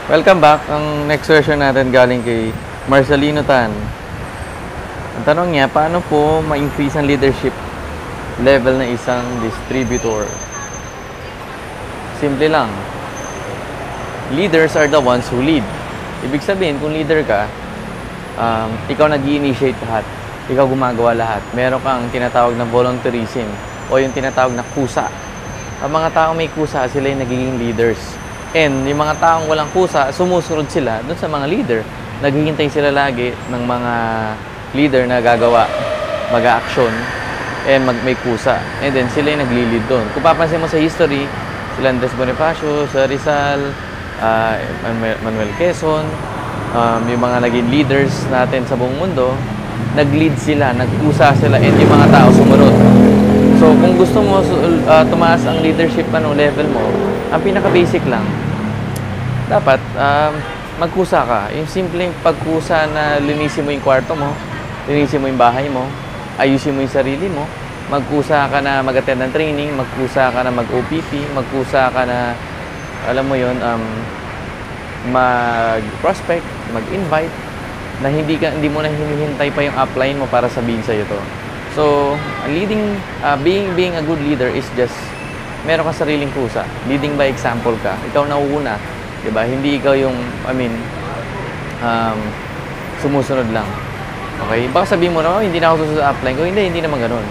Welcome back. Ang next question natin galing kay Marcelino Tan. Ang tanong niya, paano po ma-increase ang leadership level na isang distributor? Simple lang. Leaders are the ones who lead. Ibig sabihin, kung leader ka, ikaw nag-i-initiate lahat. Ikaw gumagawa lahat. Meron kang tinatawag na volunteerism o yung tinatawag na kusa. Ang mga taong may kusa, sila yung nagiging leaders. And yung mga taong walang kusa, sumusunod sila dun sa mga leader. Naghihintay sila lagi ng mga leader na gagawa, mag-action, and may kusa. And then sila yung nagli-lead doon. Kung papansin mo sa history, sila Andres Bonifacio, sa Rizal, Manuel Quezon, yung mga naging leaders natin sa buong mundo, nag-lead sila, nagkusa sila, and yung mga tao sumunod. So, kung gusto mo tumaas ang leadership level mo, ang pinaka-basic lang, dapat magkusa ka. Yung simpleng pagkusa na linisin mo yung kwarto mo, linisin mo yung bahay mo, ayusin mo yung sarili mo, magkusa ka na mag-attend ng training, magkusa ka na mag-OPP, magkusa ka na, alam mo yun, mag-prospect, mag-invite, na hindi mo na hinihintay pa yung upline mo para sabihin sa'yo to. So, being a good leader is just meron ka sariling kusa. Leading by example ka. Ikaw nauuna, 'di ba? Hindi ikaw yung sumusunod lang. Okay? Baka sabihin mo na, hindi na ako susunod sa upline ko. Hindi naman ganoon.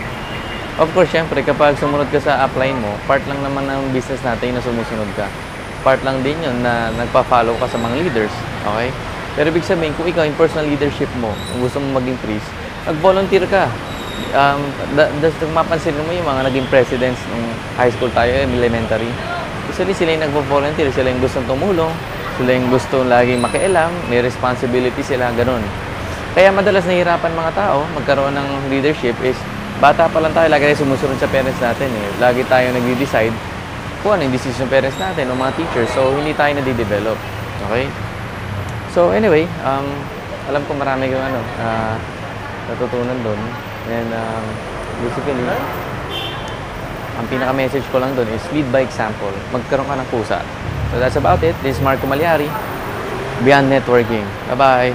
Of course, syempre, kapag sumunod ka sa upline mo, part lang naman ng business natin na sumusunod ka. Part lang din 'yun na nagpa-follow ka sa mga leaders. Okay? Pero ibig sabihin, kung ikaw yung personal leadership mo, kung gusto mo mag-increase, mag-volunteer ka. Kung mapansin mo yung mga naging presidents nung high school tayo, elementary, usually sila yung nagpo-volunteer, sila yung gustong tumulong, sila yung gustong laging makialam, may responsibility sila, ganun. Kaya madalas nahihirapan mga tao magkaroon ng leadership is, bata pa lang tayo, lagi tayo sumusunod sa parents natin eh. Lagi tayo nag-decide kung ano yung decision ng parents natin o mga teachers, so hindi tayo nade-develop. Okay? So anyway, alam ko marami yung natutunan doon. And basically, ang pinaka-message ko lang doon is lead by example. Magkaroon ka ng kusa. So that's about it. This is Marco Malyari, Beyond Networking. Bye-bye!